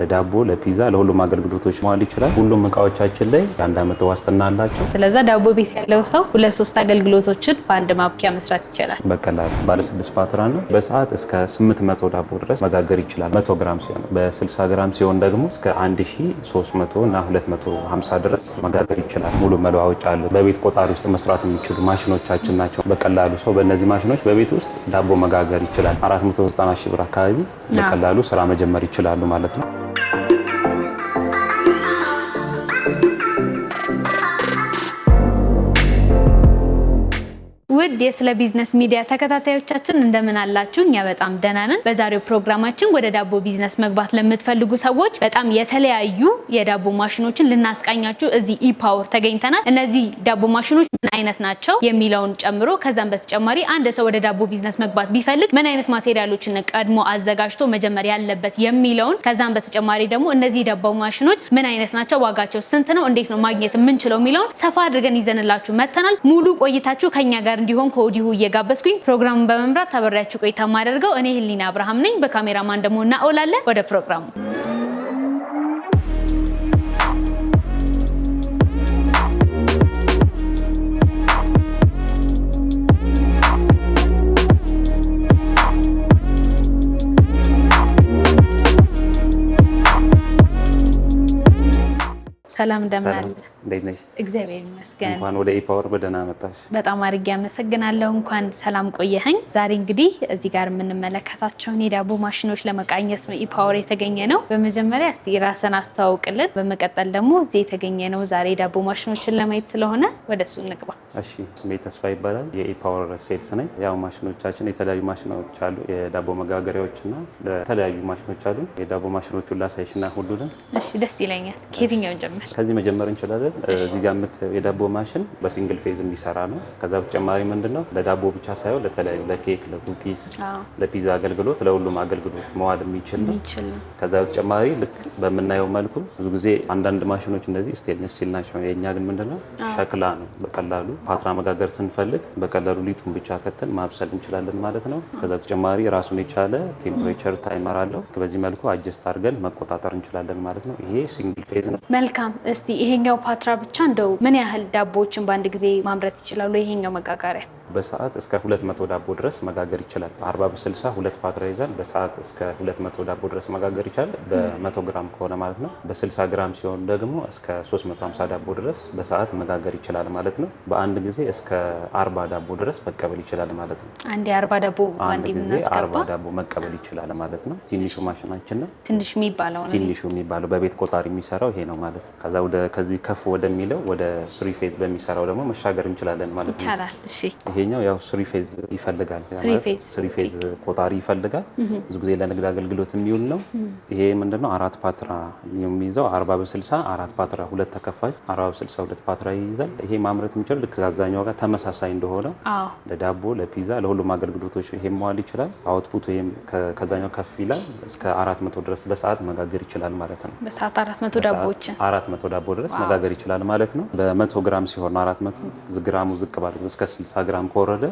ለዳቦ ለፒዛ ለሁሉም አገልግሎቶች መዋል ይችላል። ሁሉም እቃዎቻችን ላይ አንድ አመት ዋስትና አላቸው። ስለዚህ ዳቦ ቤት ያለው ሰው 2-3 አገልግሎቶችን በአንድ ማብኪያ መስራት ይችላል። በቀላሉ ባለ 6 ፓትራ ነው። በሰዓት እስከ 800 ዳቦ ድረስ መጋገር ይችላል። 100 ግራም ሲሆን በ60 ግራም ሲሆን ደግሞ እስከ 1300 እና 250 ድረስ መጋገር ይችላል። ሙሉ መለዋወጫ አለው። በቤት ቆጣሪ ውስጥ መስራት የሚችሉ ማሽኖቻችን ናቸው። በቀላሉ ሰው በእነዚህ ማሽኖች በቤት ውስጥ ዳቦ መጋገር ይችላል። 490 ሺህ ብር አካባቢ በቀላሉ ስራ መጀመር ይችላሉ ማለት ነው። ውድ የስለ ቢዝነስ ሚዲያ ተከታታዮቻችን እንደምን አላችሁ? እኛ በጣም ደህና ነን። በዛሬው ፕሮግራማችን ወደ ዳቦ ቢዝነስ መግባት ለምትፈልጉ ሰዎች በጣም የተለያዩ የዳቦ ማሽኖችን ልናስቃኛችሁ እዚህ ኢፓወር ተገኝተናል። እነዚህ ዳቦ ማሽኖች ምን አይነት ናቸው የሚለውን ጨምሮ ከዛም በተጨማሪ አንድ ሰው ወደ ዳቦ ቢዝነስ መግባት ቢፈልግ ምን አይነት ማቴሪያሎችን ቀድሞ አዘጋጅቶ መጀመር ያለበት የሚለውን ከዛም በተጨማሪ ደግሞ እነዚህ ዳቦ ማሽኖች ምን አይነት ናቸው፣ ዋጋቸው ስንት ነው፣ እንዴት ነው ማግኘት የምንችለው የሚለውን ሰፋ አድርገን ይዘንላችሁ መተናል። ሙሉ ቆይታችሁ ከኛ ጋር እንዲሆን ከወዲሁ እየጋበዝኩኝ ፕሮግራሙን በመምራት አብሬያችሁ ቆይታ ማደርገው እኔ ህሊና አብርሃም ነኝ። በካሜራማን ደግሞ እናኦላለ። ወደ ፕሮግራሙ ሰላም እንደምን አለ? እንዴት ነሽ? እግዚአብሔር ይመስገን። እንኳን ወደ ኢፓወር በደህና መጣሽ። በጣም አድርጌ አመሰግናለሁ። እንኳን ሰላም ቆየኸኝ። ዛሬ እንግዲህ እዚህ ጋር የምንመለከታቸውን የዳቦ ማሽኖች ለመቃኘት ነው ኢፓወር የተገኘ ነው። በመጀመሪያ እስቲ ራስን አስተዋውቅልን። በመቀጠል ደግሞ እዚህ የተገኘ ነው ዛሬ ዳቦ ማሽኖችን ለማየት ስለሆነ ወደሱ እንግባ። እሺ፣ ስሜ ተስፋ ይባላል። የኢፓወር ሴልስ ነኝ። ያው ማሽኖቻችን የተለያዩ ማሽኖች አሉ። የዳቦ መጋገሪያዎችና የተለያዩ ማሽኖች አሉ። የዳቦ ማሽኖቹን ላሳይሽና ሁሉንም። እሺ፣ ደስ ይለኛል። ከየትኛው ጀምር? ከዚህ መጀመር እንችላለን። እዚህ ጋር የዳቦ ማሽን በሲንግል ፌዝ የሚሰራ ነው። ከዛ በተጨማሪ ምንድነው ለዳቦ ብቻ ሳይሆን ለተለያዩ ለኬክ፣ ለኩኪስ፣ ለፒዛ አገልግሎት ለሁሉም አገልግሎት መዋል የሚችል ነው። ከዛ በተጨማሪ ልክ በምናየው መልኩ ብዙ ጊዜ አንዳንድ ማሽኖች እንደዚህ ስቴንለስ ስቲል ናቸው። የኛ ግን ምንድነው ሸክላ ነው። በቀላሉ ፓትራ መጋገር ስንፈልግ በቀላሉ ሊጡን ብቻ ከተን ማብሰል እንችላለን ማለት ነው። ከዛ በተጨማሪ ራሱን የቻለ ቴምፕሬቸር ታይመር አለው። በዚህ መልኩ አጀስት አድርገን መቆጣጠር እንችላለን ማለት ነው። ይሄ ሲንግል ፌዝ ነው። መልካም። እስቲ ይሄኛው ፓትራ ብቻ እንደው ምን ያህል ዳቦዎችን በአንድ ጊዜ ማምረት ይችላሉ? ይሄኛው መጋገሪያ በሰዓት እስከ 200 ዳቦ ድረስ መጋገር ይችላል። 40 በ60 2 ፓትራ ይዛል። በሰዓት እስከ 200 ዳቦ ድረስ መጋገር ይችላል። በ100 ግራም ከሆነ ማለት ነው። በ60 ግራም ሲሆን ደግሞ እስከ 350 ዳቦ ድረስ በሰዓት መጋገር ይችላል ማለት ነው። በአንድ ጊዜ እስከ 40 ዳቦ ድረስ መቀበል ይችላል ማለት ነው። አንድ 40 ዳቦ አንድ ጊዜ 40 ዳቦ መቀበል ይችላል ማለት ነው። ትንሹ ማሽናችን ነው። ትንሹ የሚባለው በቤት ቆጣሪ የሚሰራው ይሄ ነው ማለት ነው። ከዛ ከዚህ ከፍ ወደሚለው ወደ 3 ፌዝ በሚሰራው ደግሞ መሻገር እንችላለን ማለት ነው። ይቻላል። እሺ፣ ይሄኛው ያው 3 ፌዝ ይፈልጋል። 3 ፌዝ ቆጣሪ ይፈልጋል። ብዙ ጊዜ ለንግድ አገልግሎት የሚውል ነው። ይሄ ምንድነው 4 ፓትራ የሚይዘው 40 በ60 4 ፓትራ 2 ተከፋች 40 በ60 2 ፓትራ ይይዛል። ይሄ ማምረት የሚችለው ልክ አብዛኛው ጋር ተመሳሳይ እንደሆነ ለዳቦ ለፒዛ ለሁሉም አገልግሎቶች ይሄ መዋል ይችላል። አውትፑት ይሄም ከዛኛው ከፍ ይላል። እስከ 400 ድረስ በሰዓት መጋገር ይችላል ማለት ነው። በሰዓት 400 ዳቦዎችን 400 ዳቦ ድረስ መጋገር ይችላል ማለት ነው። በ100 ግራም ሲሆን 400 ግራሙ ዝቅ ባለ እስከ 60 ግራም ከወረደ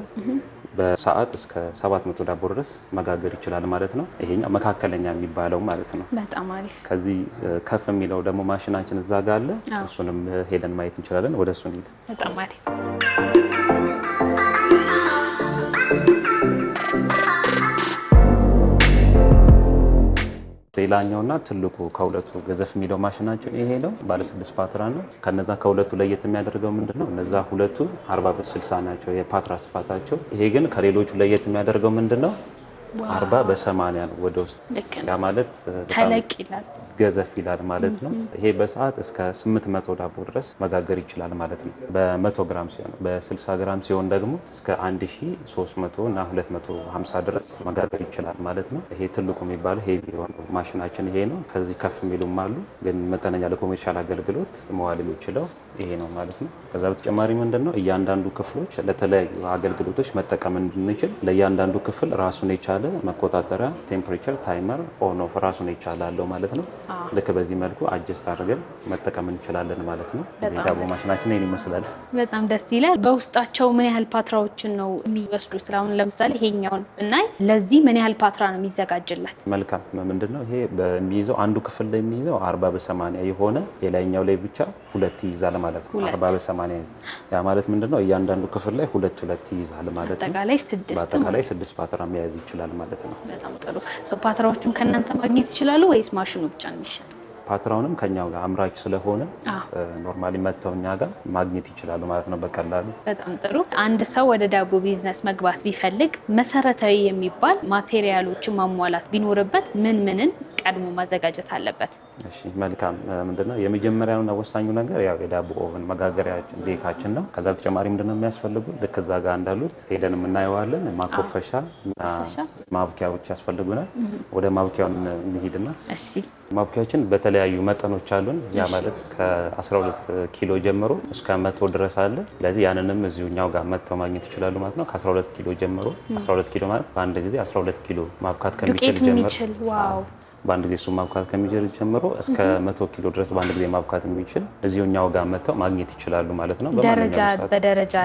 በሰዓት እስከ 700 ዳቦ ድረስ መጋገር ይችላል ማለት ነው። ይሄኛው መካከለኛ የሚባለው ማለት ነው። በጣም አሪፍ። ከዚህ ከፍ የሚለው ደግሞ ማሽናችን እዛ ጋር አለ። እሱንም ሄደን ማየት እንችላለን። ወደ እሱ እንሂድ። በጣም አሪፍ። ሌላኛውና ትልቁ ከሁለቱ ገዘፍ የሚለው ማሽናችን ይሄ ነው። ባለ 6 ፓትራ ነው። ከነዛ ከሁለቱ ለየት የሚያደርገው ምንድነው? እነዛ ሁለቱ 40 በ60 ናቸው የፓትራ ስፋታቸው። ይሄ ግን ከሌሎቹ ለየት የሚያደርገው ምንድነው? 40 በ80 ነው ወደ ውስጥ። ያ ማለት ተለቅ ይላል፣ ገዘፍ ይላል ማለት ነው። ይሄ በሰዓት እስከ 800 ዳቦ ድረስ መጋገር ይችላል ማለት ነው። በ100 ግራም ሲሆን፣ በ60 ግራም ሲሆን ደግሞ እስከ 1300 እና 250 ድረስ መጋገር ይችላል ማለት ነው። ይሄ ትልቁ የሚባለው ሄቪ የሆነው ማሽናችን ይሄ ነው። ከዚህ ከፍ የሚሉም አሉ፣ ግን መጠነኛ ለኮሜርሻል አገልግሎት መዋል የሚችለው ይሄ ነው ማለት ነው። ከዛ በተጨማሪ ምንድነው እያንዳንዱ ክፍሎች ለተለያዩ አገልግሎቶች መጠቀም እንድንችል ለእያንዳንዱ ክፍል ራሱን የቻለ የቻለ መቆጣጠሪያ ቴምፕሬቸር ታይመር ኦን ኦፍ ራሱን የቻለ አለው ማለት ነው። ልክ በዚህ መልኩ አጀስት አድርገን መጠቀም እንችላለን ማለት ነው። ዳቦ ማሽናችን ይሄን ይመስላል። በጣም ደስ ይላል። በውስጣቸው ምን ያህል ፓትራዎችን ነው የሚወስዱት? አሁን ለምሳሌ ይሄኛውን ብናይ ለዚህ ምን ያህል ፓትራ ነው የሚዘጋጅለት? መልካም ምንድነው ይሄ በሚይዘው አንዱ ክፍል ላይ የሚይዘው 40 በ80 የሆነ የላይኛው ላይ ብቻ ሁለት ይይዛል ማለት ነው። 40 በ80 ያ ማለት ምንድነው እያንዳንዱ ክፍል ላይ ሁለት ይይዛል ማለት ነው። በአጠቃላይ 6 ፓትራ መያዝ ይችላል ማለት ነው። በጣም ጥሩ። ፓትራዎቹን ከእናንተ ማግኘት ይችላሉ ወይስ ማሽኑ ብቻ ነው የሚሸጠው? ፓትራውንም ከኛው ጋር አምራች ስለሆነ ኖርማሊ መጥተው እኛ ጋር ማግኘት ይችላሉ ማለት ነው በቀላሉ። በጣም ጥሩ። አንድ ሰው ወደ ዳቦ ቢዝነስ መግባት ቢፈልግ መሰረታዊ የሚባል ማቴሪያሎችን ማሟላት ቢኖርበት ምንን ቀድሞ ማዘጋጀት አለበት? እሺ መልካም። ምንድነው የመጀመሪያውና ወሳኙ ነገር ያው የዳቦ ኦቨን መጋገሪያችን ቤካችን ነው። ከዛ በተጨማሪ ምንድነው የሚያስፈልጉ ልክ እዛ ጋር እንዳሉት ሄደን እናየዋለን። ማኮፈሻ እና ማብኪያዎች ያስፈልጉናል። ወደ ማብኪያው እንሂድና እሺ ማብኪያችን በተለያዩ መጠኖች አሉን። ያ ማለት ከ12 ኪሎ ጀምሮ እስከ 100 ድረስ አለ። ስለዚህ ያንንም እዚሁኛው ጋር መጥተው ማግኘት ይችላሉ ማለት ነው። ከ12 ኪሎ ጀምሮ 12 ኪሎ ማለት በአንድ ጊዜ 12 ኪሎ ማብካት ከሚችል ጀምሮ በአንድ ጊዜ እሱ ማብካት ከሚችል ጀምሮ እስከ 100 ኪሎ ድረስ በአንድ ጊዜ ማብካት የሚችል እዚሁኛው ጋር መጥተው ማግኘት ይችላሉ ማለት ነው። በደረጃ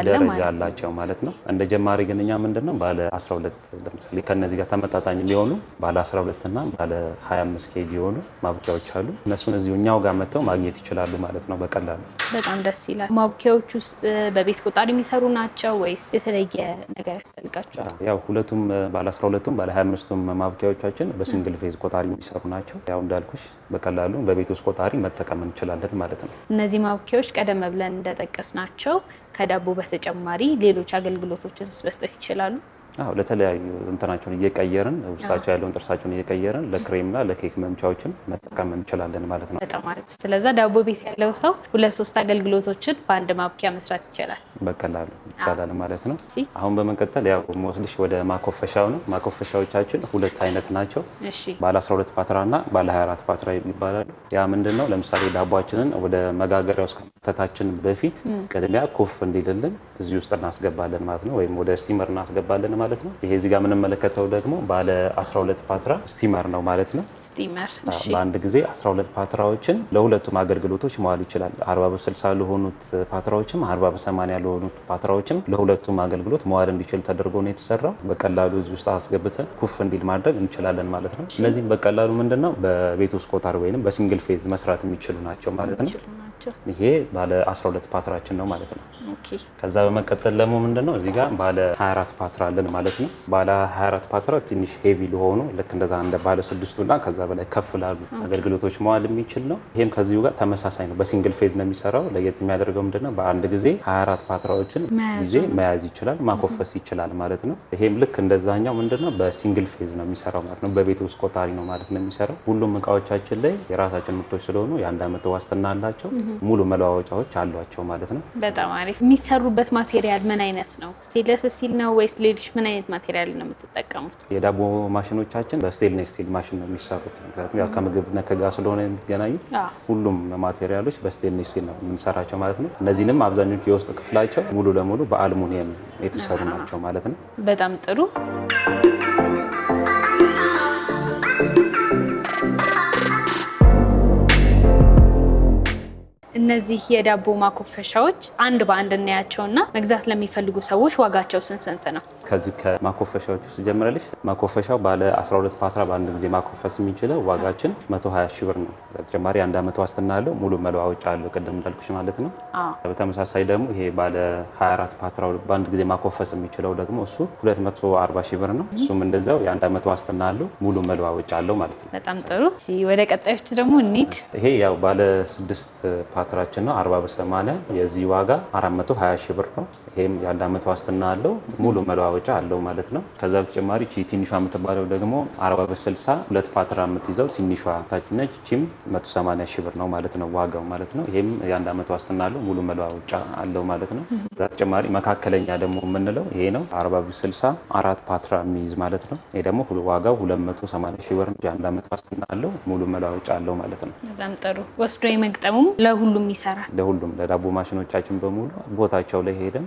አላቸው ማለት ነው። እንደ ጀማሪ ግን እኛ ምንድነው ባለ 12 ለምሳሌ ከነዚህ ጋር ተመጣጣኝ የሚሆኑ ባለ 12 እና ባለ 25 ኬጂ የሆኑ ማብኪያዎች አሉ። እነሱን እዚሁኛው ጋር መጥተው ማግኘት ይችላሉ ማለት ነው በቀላሉ። በጣም ደስ ይላል። ማብኪያዎች ውስጥ በቤት ቆጣሪ የሚሰሩ ናቸው ወይስ የተለየ ነገር ያስፈልጋቸዋል? ያው ሁለቱም ባለ 12ቱም ባለ 25ቱም ማብኪያዎቻችን በሲንግል ፌዝ ቆጣሪ የሚሰሩ ናቸው። ያው እንዳልኩሽ በቀላሉ በቤት ውስጥ ቆጣሪ መጠቀም እንችላለን ማለት ነው። እነዚህ ማብኪያዎች ቀደም ብለን እንደጠቀስናቸው ከዳቦ በተጨማሪ ሌሎች አገልግሎቶችን መስጠት ይችላሉ? አዎ ለተለያዩ እንትናቸውን እየቀየርን ውስጣቸው ያለውን ጥርሳቸውን እየቀየርን ለክሬምና ለኬክ መምቻዎችን መጠቀም እንችላለን ማለት ነው። በጣም አሪፍ። ስለዚህ ዳቦ ቤት ያለው ሰው 2-3 አገልግሎቶችን በአንድ ማብኪያ መስራት ይችላል በቀላሉ ይቻላል ማለት ነው። አሁን በመቀጠል ያው ሞስልሽ ወደ ማኮፈሻው ነው። ማኮፈሻዎቻችን ሁለት አይነት ናቸው። ባለ 12 ፓትራና ባለ 24 ፓትራ ይባላሉ። ያ ምንድነው ለምሳሌ ዳቦአችንን ወደ መጋገሪያው ውስጥ ከመክተታችን በፊት ቅድሚያ ኩፍ እንዲልልን እዚህ ውስጥ እናስገባለን ማለት ነው። ወይም ወደ ስቲመር እናስገባለን ማለት ነው። ይሄ እዚህ ጋር የምንመለከተው ደግሞ ባለ 12 ፓትራ ስቲመር ነው ማለት ነው። ስቲመር በአንድ ጊዜ 12 ፓትራዎችን ለሁለቱም አገልግሎቶች መዋል ይችላል። 40 በ60 ለሆኑት ፓትራዎችም 40 በ80 ለሆኑት ፓትራዎችም ለሁለቱም አገልግሎት መዋል እንዲችል ተደርጎ ነው የተሰራው። በቀላሉ እዚህ ውስጥ አስገብተን ኩፍ እንዲል ማድረግ እንችላለን ማለት ነው። እነዚህም በቀላሉ ምንድነው በቤት ውስጥ ቆጣሪ ወይንም በሲንግል ፌዝ መስራት የሚችሉ ናቸው ማለት ነው። ይሄ ባለ 12 ፓትራችን ነው ማለት ነው። ከዛ በመቀጠል ደግሞ ምንድነው እዚህ ጋር ባለ 24 ፓትራ አለን ማለት ነው። ባለ 24 ፓትራ ትንሽ ሄቪ ለሆኑ ልክ እንደዛ እንደ ባለ 6ቱና ከዛ በላይ ከፍ ላሉ አገልግሎቶች መዋል የሚችል ነው። ይሄም ከዚሁ ጋር ተመሳሳይ ነው። በሲንግል ፌዝ ነው የሚሰራው። ለየት የሚያደርገው ምንድነው በአንድ ጊዜ 24 ፓትራዎችን ጊዜ መያዝ ይችላል፣ ማኮፈስ ይችላል ማለት ነው። ይሄም ልክ እንደዛኛው ምንድነው በሲንግል ፌዝ ነው የሚሰራው ማለት ነው። በቤት ውስጥ ቆጣሪ ነው ማለት ነው የሚሰራው። ሁሉም እቃዎቻችን ላይ የራሳችን ምርቶች ስለሆኑ የአንድ ዓመት ዋስትና አላቸው። ሙሉ መለዋወጫዎች አሏቸው ማለት ነው። በጣም አሪፍ። የሚሰሩበት ማቴሪያል ምን አይነት ነው? ስቴንለስ ስቲል ነው ወይስ ሌሎች ምን አይነት ማቴሪያል ነው የምትጠቀሙት? የዳቦ ማሽኖቻችን በስቴንለስ ስቲል ማሽን ነው የሚሰሩት። ምክንያቱም ያው ከምግብ ነክ ጋር ስለሆነ የሚገናኙት ሁሉም ማቴሪያሎች በስቴንለስ ስቲል ነው የምንሰራቸው ማለት ነው። እነዚህንም አብዛኞቹ የውስጥ ክፍላቸው ሙሉ ለሙሉ በአልሙኒየም የተሰሩ ናቸው ማለት ነው። በጣም ጥሩ። እነዚህ የዳቦ ማኮፈሻዎች አንድ በአንድ እናያቸውና መግዛት ለሚፈልጉ ሰዎች ዋጋቸው ስንት ነው? ከዚህ ከማኮፈሻዎች ውስጥ ጀምረልሽ ማኮፈሻው ባለ 12 ፓትራ በአንድ ጊዜ ማኮፈስ የሚችለው ዋጋችን 120 ሺህ ብር ነው። በተጨማሪ አንድ ዓመት ዋስትና አለው፣ ሙሉ መለዋወጫ አለው ቅድም እንዳልኩሽ ማለት ነው። በተመሳሳይ ደግሞ ይሄ ባለ 24 ፓትራ በአንድ ጊዜ ማኮፈስ የሚችለው ደግሞ እሱ 240 ሺህ ብር ነው። እሱም እንደዛው የአንድ ዓመት ዋስትና አለው፣ ሙሉ መለዋወጫ አለው ማለት ነው። በጣም ጥሩ። ወደ ቀጣዮች ደግሞ እንሂድ። ይሄ ያው ባለ 6 ፓትራችን ነው 40 በ80 የዚህ ዋጋ 420 ሺህ ብር ነው። ይሄም የአንድ ዓመት ዋስትና አለው፣ ሙሉ መለዋወጫ አለው ማለት ነው። ከዛ በተጨማሪ ትንሿ የምትባለው ደግሞ 40 በ60 ሁለት ፓትራ የምትይዘው ትንሿ ታች ነች። ቺም 180 ሺህ ብር ነው ማለት ነው ዋጋው ማለት ነው። ይሄም የአንድ ዓመት ዋስትና አለው፣ ሙሉ መለዋወጫ አለው ማለት ነው። ከዛ በተጨማሪ መካከለኛ ደግሞ የምንለው ይሄ ነው 40 በ60 4 ፓትራ የሚይዝ ማለት ነው። ይሄ ደግሞ ዋጋው 280 ሺህ ብር ነው። የአንድ ዓመት ዋስትና አለው፣ ሙሉ መለዋወጫ አለው ማለት ነው። በጣም ጥሩ። ወስዶ የመግጠሙም ለሁሉም ይሰራል። ለሁሉም ለዳቦ ማሽኖቻችን በሙሉ ቦታቸው ላይ ሄደን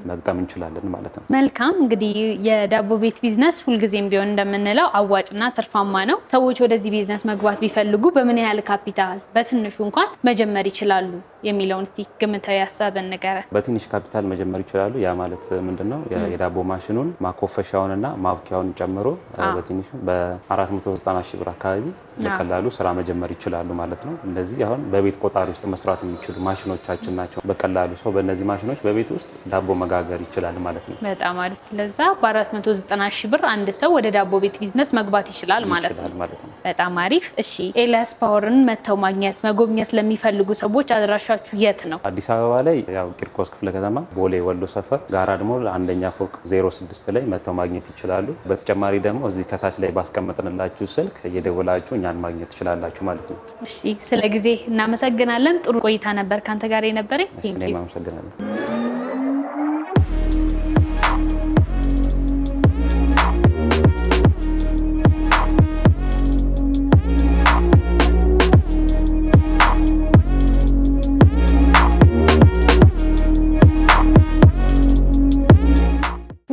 መግጠም እንችላለን ማለት ነው። መልካም። እንግዲህ የዳቦ ቤት ቢዝነስ ሁልጊዜም ቢሆን እንደምንለው አዋጭና ትርፋማ ነው። ሰዎች ወደዚህ ቢዝነስ መግባት ቢፈልጉ በምን ያህል ካፒታል በትንሹ እንኳን መጀመር ይችላሉ የሚለውን እስቲ ግምታዊ ሀሳብን ንገረን። በትንሽ ካፒታል መጀመር ይችላሉ። ያ ማለት ምንድነው? የዳቦ ማሽኑን ማኮፈሻውንና ማብኪያውን ጨምሮ በትንሹ በ490 ሺህ ብር አካባቢ በቀላሉ ስራ መጀመር ይችላሉ ማለት ነው። እንደዚህ አሁን በቤት ቆጣሪ ውስጥ መስራት የሚችሉ ማሽኖቻችን ናቸው። በቀላሉ ሰው በእነዚህ ማሽኖች በቤት ውስጥ ዳቦ መጋገር ይችላል ማለት ነው። በጣም አሪፍ። ስለዛ በ490 ሺህ ብር አንድ ሰው ወደ ዳቦ ቤት ቢዝነስ መግባት ይችላል ማለት ነው። በጣም አሪፍ። እሺ ኤልያስ ፓወርን መተው ማግኘት መጎብኘት ለሚፈልጉ ሰዎች አድራሻችሁ የት ነው? አዲስ አበባ ላይ ያው ቂርቆስ ክፍለ ከተማ ቦሌ ወሎ ሰፈር ጋራ ደግሞ አንደኛ ፎቅ 06 ላይ መተው ማግኘት ይችላሉ። በተጨማሪ ደግሞ እዚህ ከታች ላይ ባስቀመጥንላችሁ ስልክ እየደወላችሁ እኛን ማግኘት ትችላላችሁ ማለት ነው። እሺ ስለ ጊዜ እናመሰግናለን። ጥሩ ቆይታ ነበር ካንተ ጋር የነበረኝ። እኔም አመሰግናለሁ።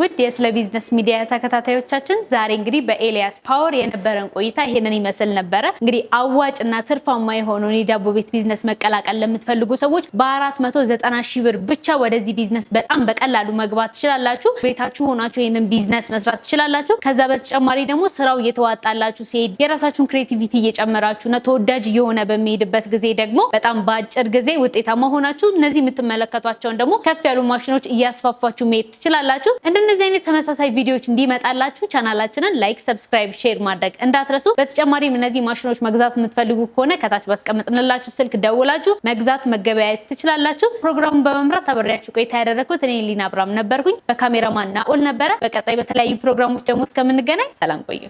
ውድ የስለ ቢዝነስ ሚዲያ ተከታታዮቻችን ዛሬ እንግዲህ በኤልያስ ፓወር የነበረን ቆይታ ይሄንን ይመስል ነበረ። እንግዲህ አዋጭና ትርፋማ የሆነውን የዳቦ ቤት ቢዝነስ መቀላቀል ለምትፈልጉ ሰዎች በ490 ሺህ ብር ብቻ ወደዚህ ቢዝነስ በጣም በቀላሉ መግባት ትችላላችሁ። ቤታችሁ ሆናችሁ ይሄንን ቢዝነስ መስራት ትችላላችሁ። ከዛ በተጨማሪ ደግሞ ስራው እየተዋጣላችሁ ሲሄድ የራሳችሁን ክሬቲቪቲ እየጨመራችሁና ተወዳጅ እየሆነ በሚሄድበት ጊዜ ደግሞ በጣም በአጭር ጊዜ ውጤታማ ሆናችሁ እነዚህ የምትመለከቷቸውን ደግሞ ከፍ ያሉ ማሽኖች እያስፋፋችሁ መሄድ ትችላላችሁ። እንደዚህ አይነት ተመሳሳይ ቪዲዮዎች እንዲመጣላችሁ ቻናላችንን ላይክ፣ ሰብስክራይብ፣ ሼር ማድረግ እንዳትረሱ። በተጨማሪም እነዚህ ማሽኖች መግዛት የምትፈልጉ ከሆነ ከታች ባስቀመጥንላችሁ ስልክ ደውላችሁ መግዛት መገበያየት ትችላላችሁ። ፕሮግራሙን በመምራት አብሬያችሁ ቆይታ ያደረኩት እኔ ሊና አብራም ነበርኩኝ። በካሜራማን ናኦል ነበረ። በቀጣይ በተለያዩ ፕሮግራሞች ደግሞ እስከምንገናኝ ሰላም ቆዩ።